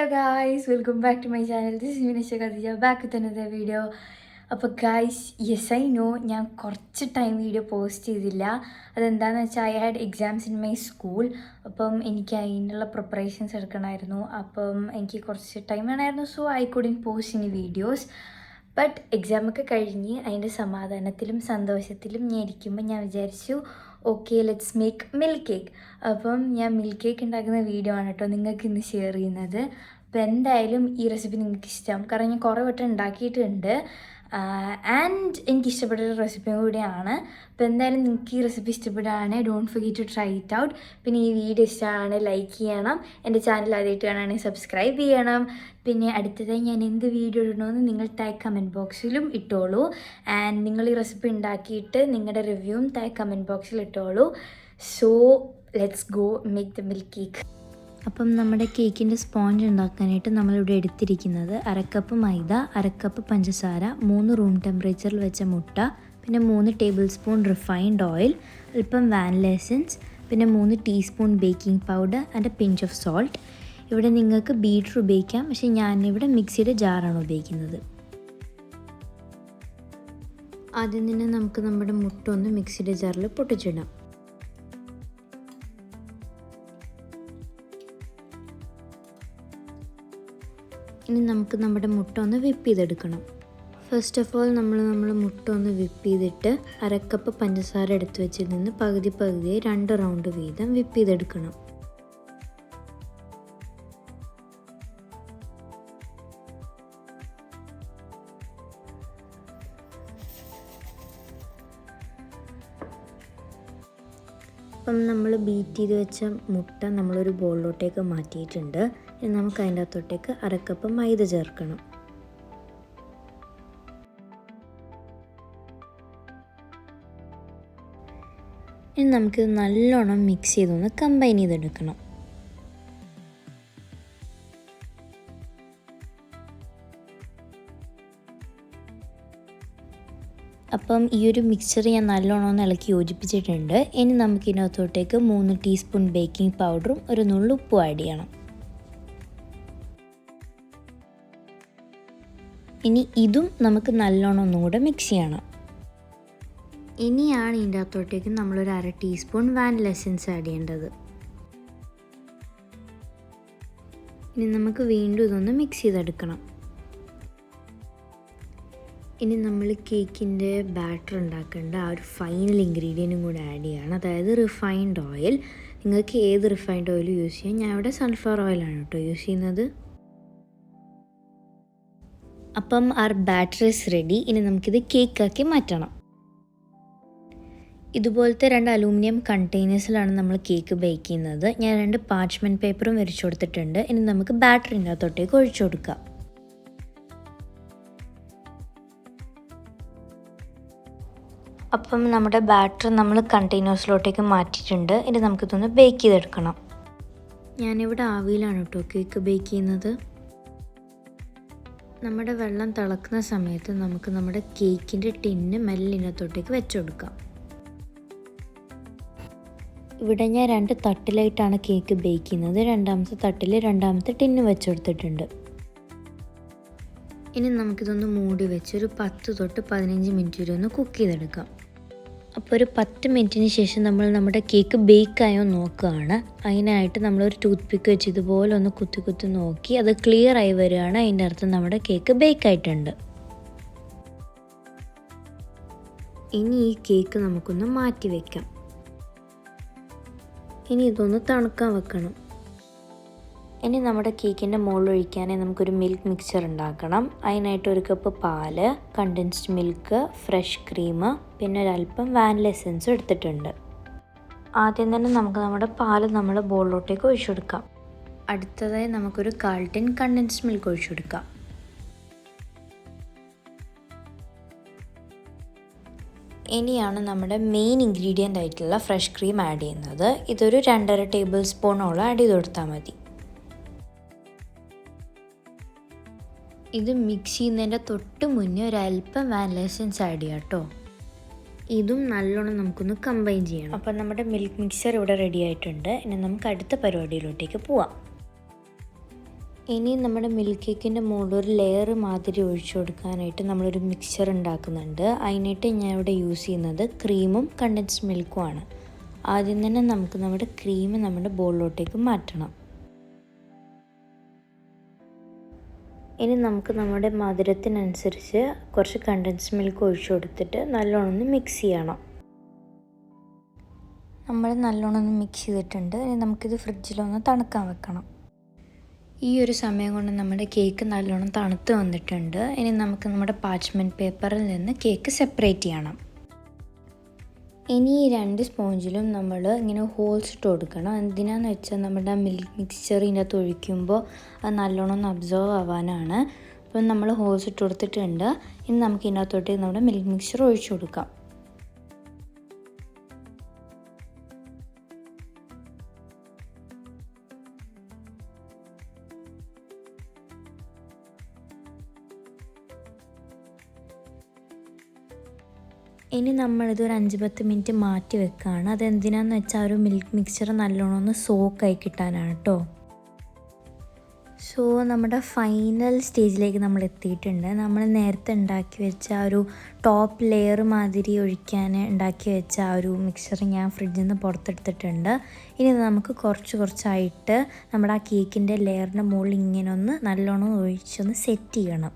Hello guys, welcome back to my channel. This is Vinisha Khadija back with another video. അപ്പോൾ guys I know ഞാൻ കുറച്ച് time video post ചെയ്തില്ല. അതെന്താണെന്ന് വെച്ചാൽ I had exams in my school. അപ്പം എനിക്ക് അതിനുള്ള പ്രിപ്പറേഷൻസ് എടുക്കണമായിരുന്നു. അപ്പം എനിക്ക് കുറച്ച് ടൈം വേണമായിരുന്നു. സോ ഐ കുഡിൻ പോസ്റ്റ് ഇനി വീഡിയോസ്. ബട്ട് എക്സാമൊക്കെ കഴിഞ്ഞ് അതിൻ്റെ സമാധാനത്തിലും സന്തോഷത്തിലും ഞാൻ ഇരിക്കുമ്പോൾ ഞാൻ വിചാരിച്ചു okay let's make milk cake. അപ്പം ഞാൻ മിൽക്ക് കേക്ക് ഉണ്ടാക്കുന്ന വീഡിയോ ആണ് കേട്ടോ നിങ്ങൾക്ക് ഇന്ന് ഷെയർ ചെയ്യുന്നത്. അപ്പോൾ എന്തായാലും ഈ റെസിപ്പി നിങ്ങൾക്ക് ഇഷ്ടമാവും, കാരണം ഞാൻ കുറേ വട്ടം ഉണ്ടാക്കിയിട്ടുണ്ട് ആൻഡ് എനിക്കിഷ്ടപ്പെട്ടൊരു റെസിപ്പിയും കൂടിയാണ്. അപ്പോൾ എന്തായാലും നിങ്ങൾക്ക് ഈ റെസിപ്പി ഇഷ്ടപ്പെടുകയാണ് don't forget to try it out. പിന്നെ ഈ വീഡിയോ ഇഷ്ടമാണ് ലൈക്ക് ചെയ്യണം, എൻ്റെ ചാനൽ ആദ്യമായിട്ട് കാണുകയാണെങ്കിൽ സബ്സ്ക്രൈബ് ചെയ്യണം. പിന്നെ അടുത്തതായി ഞാൻ എന്ത് വീഡിയോ ഇടണമെന്ന് നിങ്ങൾ ടാഗ് കമൻറ്റ് ബോക്സിലും ഇട്ടോളൂ. ആൻഡ് നിങ്ങൾ ഈ റെസിപ്പി ഉണ്ടാക്കിയിട്ട് നിങ്ങളുടെ റിവ്യൂവും ടാഗ് കമൻറ്റ് ബോക്സിൽ ഇട്ടോളൂ. So let's go make the milk cake. അപ്പം നമ്മുടെ കേക്കിൻ്റെ സ്പോഞ്ച് ഉണ്ടാക്കാനായിട്ട് നമ്മളിവിടെ എടുത്തിരിക്കുന്നത് 1/2 കപ്പ് മൈദ, 1/2 കപ്പ് പഞ്ചസാര, 3 റൂം ടെമ്പറേച്ചറിൽ വെച്ച മുട്ട, പിന്നെ 3 ടേബിൾ സ്പൂൺ റിഫൈൻഡ് ഓയിൽ, അല്പം വാനില എസൻസ്, പിന്നെ 3 teaspoon baking powder and A pinch of salt. ഇവിടെ നിങ്ങൾക്ക് ബീറ്റർ ഉപയോഗിക്കാം, പക്ഷേ ഞാനിവിടെ മിക്സിയുടെ ജാറാണ് ഉപയോഗിക്കുന്നത്. ആദ്യം തന്നെ നമുക്ക് നമ്മുടെ മുട്ട ഒന്ന് മിക്സിയുടെ ജാറിൽ പൊട്ടിച്ചിടാം. ഇനി നമുക്ക് നമ്മുടെ മുട്ട ഒന്ന് വിപ്പ് ചെയ്തെടുക്കണം. ഫസ്റ്റ് ഓഫ് ഓൾ നമ്മൾ മുട്ട ഒന്ന് വിപ്പ് ചെയ്തിട്ട് 1/2 കപ്പ് പഞ്ചസാര എടുത്ത് വെച്ചിൽ നിന്ന് പകുതിയായി 2 റൗണ്ട് വീതം വിപ്പ് ചെയ്തെടുക്കണം. അപ്പം നമ്മൾ ബീറ്റ് ചെയ്ത് വെച്ച മുട്ട നമ്മളൊരു ബോളിലോട്ടേക്ക് മാറ്റിയിട്ടുണ്ട്. ഇനി നമുക്ക് അതിൻ്റെ അകത്തോട്ടേക്ക് 1/2 കപ്പ് മൈദ ചേർക്കണം. ഇനി നമുക്കിത് നല്ലോണം മിക്സ് ചെയ്തൊന്ന് കമ്പൈൻ ചെയ്തെടുക്കണം. അപ്പം ഈ ഒരു മിക്സ്ചർ ഞാൻ നല്ലോണം ഒന്ന് ഇളക്കി യോജിപ്പിച്ചിട്ടുണ്ട്. ഇനി നമുക്കിതിനകത്തോട്ടേക്ക് 3 ടീസ്പൂൺ ബേക്കിംഗ് പൗഡറും ഒരു നുള്ളു ഉപ്പും ആഡ് ചെയ്യണം. ഇനി ഇതും നമുക്ക് നല്ലോണം ഒന്നും കൂടെ മിക്സ് ചെയ്യണം. ഇനിയാണ് ഇതിൻ്റെ അകത്തോട്ടേക്ക് നമ്മളൊരു 1/2 ടീസ്പൂൺ വാനില എസൻസ് ആഡ് ചെയ്യേണ്ടത്. ഇനി നമുക്ക് വീണ്ടും ഇതൊന്ന് മിക്സ് ചെയ്തെടുക്കണം. ഇനി നമ്മൾ കേക്കിൻ്റെ ബാറ്റർ ഉണ്ടാക്കേണ്ട ആ ഒരു ഫൈനൽ ഇൻഗ്രീഡിയൻറ്റും കൂടെ ആഡ് ചെയ്യണം, അതായത് റിഫൈൻഡ് ഓയിൽ. നിങ്ങൾക്ക് ഏത് റിഫൈൻഡ് ഓയിൽ യൂസ് ചെയ്യാം, ഞാൻ ഇവിടെ സൺഫ്ലവർ ഓയിലാണ് കേട്ടോ യൂസ് ചെയ്യുന്നത്. അപ്പം our ബാറ്റർ ഈസ് റെഡി. ഇനി നമുക്കിത് കേക്കാക്കി മാറ്റണം. ഇതുപോലത്തെ 2 അലൂമിനിയം കണ്ടെയ്നേഴ്സിലാണ് നമ്മൾ കേക്ക് ബേക്ക് ചെയ്യുന്നത്. ഞാൻ 2 പാർച്ച്മെൻറ്റ് പേപ്പറും വരച്ചു കൊടുത്തിട്ടുണ്ട്. ഇനി നമുക്ക് ബാറ്ററിൻ്റെ അകത്തോട്ടേക്ക് ഒഴിച്ചു കൊടുക്കാം. അപ്പം നമ്മുടെ ബാറ്റർ നമ്മൾ കണ്ടെയ്നേഴ്സിലോട്ടേക്ക് മാറ്റിയിട്ടുണ്ട്. ഇനി നമുക്കിതൊന്ന് ബേക്ക് ചെയ്തെടുക്കണം. ഞാനിവിടെ ആവിയിലാണ് കേട്ടോ കേക്ക് ബേക്ക് ചെയ്യുന്നത്. നമ്മുടെ വെള്ളം തിളക്കുന്ന സമയത്ത് നമുക്ക് നമ്മുടെ കേക്കിൻ്റെ ടിന്ന് മെല്ലിനകത്തോട്ടേക്ക് വെച്ച് കൊടുക്കാം. ഇവിടെ ഞാൻ 2 തട്ടിലായിട്ടാണ് കേക്ക് ബേക്ക് ചെയ്യുന്നത്. 2ാമത്തെ തട്ടിൽ 2ാമത്തെ ടിന്ന് വെച്ച് കൊടുത്തിട്ടുണ്ട്. ഇനി നമുക്കിതൊന്ന് മൂടി വെച്ച് ഒരു 10 തൊട്ട് 15 മിനിറ്റ് വരെ ഒന്ന് കുക്ക് ചെയ്തെടുക്കാം. അപ്പോൾ ഒരു 10 മിനിറ്റിന് ശേഷം നമ്മൾ നമ്മുടെ കേക്ക് ബേക്കായോ നോക്കുകയാണ്. അതിനായിട്ട് നമ്മളൊരു ടൂത്ത് പിക്ക് വെച്ച് ഇതുപോലെ ഒന്ന് കുത്തി നോക്കി അത് ക്ലിയർ ആയി വരികയാണ്. അതിൻ്റെ അർത്ഥം നമ്മുടെ കേക്ക് ബേക്കായിട്ടുണ്ട്. ഇനി ഈ കേക്ക് നമുക്കൊന്ന് മാറ്റി വയ്ക്കാം. ഇനി ഇതൊന്ന് തണുക്കാൻ വെക്കണം. ഇനി നമ്മുടെ കേക്കിൻ്റെ മുകളിൽ ഒഴിക്കാനായി നമുക്കൊരു മിൽക്ക് മിക്സ്ചർ ഉണ്ടാക്കണം. അതിനായിട്ട് 1 കപ്പ് പാല്, കണ്ടൻസ്ഡ് മിൽക്ക്, ഫ്രഷ് ക്രീം, പിന്നെ ഒരല്പം വാനില എസൻസ് എടുത്തിട്ടുണ്ട്. ആദ്യം തന്നെ നമുക്ക് നമ്മുടെ പാല് നമ്മുടെ ബോളിലോട്ടേക്ക് ഒഴിച്ചു കൊടുക്കാം. അടുത്തതായി നമുക്കൊരു 1/4 ടിൻ കണ്ടൻസ്ഡ് മിൽക്ക് ഒഴിച്ചു കൊടുക്കാം. ഇനിയാണ് നമ്മുടെ മെയിൻ ഇൻഗ്രീഡിയൻ്റ് ആയിട്ടുള്ള ഫ്രഷ് ക്രീം ആഡ് ചെയ്യുന്നത്. ഇതൊരു 2.5 ടേബിൾ സ്പൂണോളം ആഡ് ചെയ്ത് കൊടുത്താൽ മതി. ഇത് മിക്സ് ചെയ്യുന്നതിൻ്റെ തൊട്ട് മുന്നേ ഒരല്പം വാനില എസൻസ് ആഡ് ചെയ്യാം കേട്ടോ. ഇതും നല്ലോണം നമുക്കൊന്ന് കമ്പൈൻ ചെയ്യണം. അപ്പം നമ്മുടെ മിൽക്ക് മിക്സ്ചർ ഇവിടെ റെഡി ആയിട്ടുണ്ട്. ഇനി നമുക്ക് അടുത്ത പരിപാടിയിലോട്ടേക്ക് പോവാം. ഇനി നമ്മുടെ മിൽക്ക് കേക്കിൻ്റെ മുകളിൽ ഒരു ലെയർ മാതിരി ഒഴിച്ചു കൊടുക്കാനായിട്ട് നമ്മളൊരു മിക്സ്ചർ ഉണ്ടാക്കുന്നുണ്ട്. അതിനായിട്ട് ഞാൻ ഇവിടെ യൂസ് ചെയ്യുന്നത് ക്രീമും കണ്ടൻസ്ഡ് മിൽക്കും ആണ്. ആദ്യം തന്നെ നമുക്ക് നമ്മുടെ ക്രീം നമ്മുടെ ബോളിലോട്ടേക്ക് മാറ്റണം. ഇനി നമുക്ക് നമ്മുടെ മധുരത്തിനനുസരിച്ച് കുറച്ച് കണ്ടൻസ്ഡ് മിൽക്ക് ഒഴിച്ചു കൊടുത്തിട്ട് നല്ലോണം ഒന്ന് മിക്സ് ചെയ്യണം. നമ്മൾ നല്ലോണം ഒന്ന് മിക്സ് ചെയ്തിട്ടുണ്ട്. ഇനി നമുക്കിത് ഫ്രിഡ്ജിലൊന്ന് തണുക്കാൻ വെക്കണം. ഈ ഒരു സമയം കൊണ്ട് നമ്മുടെ കേക്ക് നല്ലോണം തണുത്ത് വന്നിട്ടുണ്ട്. ഇനി നമുക്ക് നമ്മുടെ പാച്ച്മെൻറ്റ് പേപ്പറിൽ നിന്ന് കേക്ക് സെപ്പറേറ്റ് ചെയ്യണം. ഇനി ഈ 2 സ്പോഞ്ചിലും നമ്മൾ ഇങ്ങനെ ഹോൾസ് ഇട്ട് കൊടുക്കണം. എന്തിനാന്ന് വെച്ചാൽ നമ്മുടെ മിൽക്ക് മിക്സ്ചർ ഇതിനകത്ത് ഒഴിക്കുമ്പോൾ അത് നല്ലോണം ഒന്ന് അബ്സോർവ് ആവാനാണ്. അപ്പം നമ്മൾ ഹോൾസ് ഇട്ട് കൊടുത്തിട്ടുണ്ട്. ഇനി നമുക്ക് ഇതിനകത്തോട്ട് നമ്മുടെ മിൽക്ക് മിക്സ്ചർ ഒഴിച്ചു കൊടുക്കാം. ഇനി നമ്മളിത് ഒരു 5-10 മിനിറ്റ് മാറ്റി വെക്കുകയാണ്. അതെന്തിനാന്ന് വെച്ചാൽ ഒരു മിൽക്ക് മിക്സ്ചർ നല്ലോണം ഒന്ന് സോക്കായി കിട്ടാനാണ് കേട്ടോ. സോ നമ്മുടെ ഫൈനൽ സ്റ്റേജിലേക്ക് നമ്മൾ എത്തിയിട്ടുണ്ട്. നമ്മൾ നേരത്തെ ഉണ്ടാക്കി വെച്ച ആ ഒരു ടോപ്പ് ലെയർ മാതിരി ഒഴിക്കാൻ ഉണ്ടാക്കി വെച്ച ആ ഒരു മിക്സ്ചർ ഞാൻ ഫ്രിഡ്ജിൽ നിന്ന് പുറത്തെടുത്തിട്ടുണ്ട്. ഇനി നമുക്ക് കുറച്ചായിട്ട് നമ്മുടെ ആ കേക്കിൻ്റെ ലെയറിൻ്റെ മുകളിൽ ഇങ്ങനെ ഒന്ന് നല്ലോണം ഒഴിച്ചൊന്ന് സെറ്റ് ചെയ്യണം.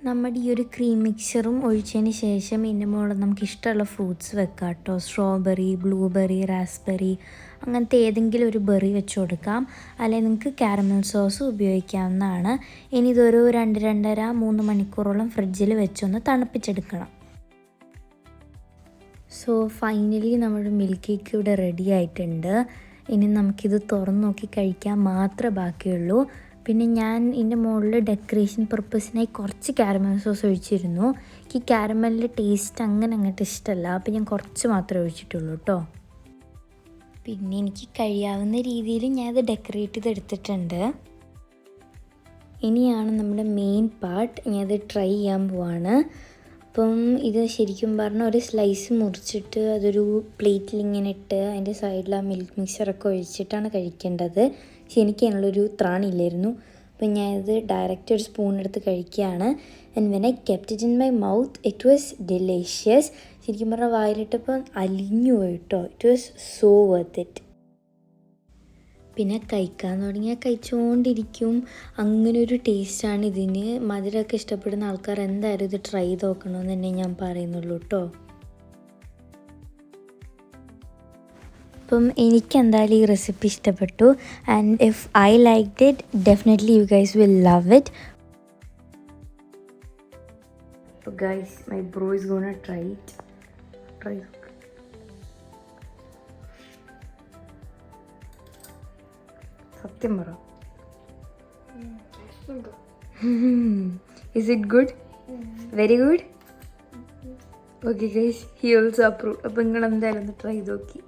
നമ്മുടെ ഈ ഒരു ക്രീം മിക്സ്ചറും ഒഴിച്ചതിന് ശേഷം ഇതിൻ്റെ മുകളിൽ നമുക്ക് ഇഷ്ടമുള്ള ഫ്രൂട്ട്സ് വെക്കാം കേട്ടോ. സ്ട്രോബെറി, ബ്ലൂബെറി, റാസ്ബെറി അങ്ങനത്തെ ഏതെങ്കിലും ഒരു ബെറി വെച്ച് കൊടുക്കാം. അല്ലെങ്കിൽ നിങ്ങൾക്ക് കാരമൽ സോസ് ഉപയോഗിക്കാവുന്നതാണ്. ഇനി ഇതൊരു 2-2.5-3 മണിക്കൂറോളം ഫ്രിഡ്ജിൽ വെച്ചൊന്ന് തണുപ്പിച്ചെടുക്കണം. സോ ഫൈനലി നമ്മുടെ മിൽക്ക് കേക്ക് ഇവിടെ റെഡി ആയിട്ടുണ്ട്. ഇനി നമുക്കിത് തുറന്ന് നോക്കി കഴിക്കാൻ മാത്രമേ ബാക്കിയുള്ളൂ. പിന്നെ ഞാൻ ഇതിൻ്റെ മുകളിൽ ഡെക്കറേഷൻ പർപ്പസിനായി കുറച്ച് കാരമൽ സോസ് ഒഴിച്ചിരുന്നു. എനിക്ക് കാരമലിൻ്റെ ടേസ്റ്റ് അങ്ങോട്ട് ഇഷ്ടമല്ല. അപ്പോൾ ഞാൻ കുറച്ച് മാത്രമേ ഒഴിച്ചിട്ടുള്ളൂ കേട്ടോ. പിന്നെ എനിക്ക് കഴിയാവുന്ന രീതിയിൽ ഞാനത് ഡെക്കറേറ്റ് ചെയ്തെടുത്തിട്ടുണ്ട്. ഇനിയാണ് നമ്മുടെ മെയിൻ പാർട്ട്. ഞാനത് ട്രൈ ചെയ്യാൻ പോവാണ്. അപ്പം ഇത് ശരിക്കും പറഞ്ഞാൽ ഒരു സ്ലൈസ് മുറിച്ചിട്ട് അതൊരു പ്ലേറ്റിൽ ഇങ്ങനെ ഇട്ട് അതിൻ്റെ സൈഡിൽ ആ മിൽക്ക് മിക്സ്ചറൊക്കെ ഒഴിച്ചിട്ടാണ് കഴിക്കേണ്ടത്. പക്ഷെ എനിക്ക് അതിനുള്ളൊരു ത്രാണിയില്ലായിരുന്നു. അപ്പം ഞാനിത് ഡയറക്റ്റ് ഒരു സ്പൂൺ എടുത്ത് കഴിക്കുകയാണ്. And when I kept it in my mouth it was delicious. ശരിക്കും പറഞ്ഞാൽ വായിലിട്ടപ്പോൾ അലിഞ്ഞു പോയി കേട്ടോ. It was so worth it. പിന്നെ കഴിക്കാൻ തുടങ്ങിയാൽ കഴിച്ചുകൊണ്ടിരിക്കും. അങ്ങനെ ഒരു ടേസ്റ്റാണ് ഇതിന്. മധുരമൊക്കെ ഇഷ്ടപ്പെടുന്ന ആൾക്കാർ എന്തായാലും ഇത് ട്രൈ ചെയ്ത് നോക്കണമെന്ന് തന്നെ ഞാൻ പറയുന്നുള്ളൂ കേട്ടോ. അപ്പം എനിക്കെന്തായാലും ഈ റെസിപ്പി ഇഷ്ടപ്പെട്ടു. And if I liked it definitely you guys will love it. So guys, my bro is gonna try it. Try. സത്യം പറ. Is it good? Very good? Okay guys, he also approved. അപ്പോൾ നിങ്ങൾ എന്തായാലും ഒന്ന് try ചെയ്ത് നോക്കി.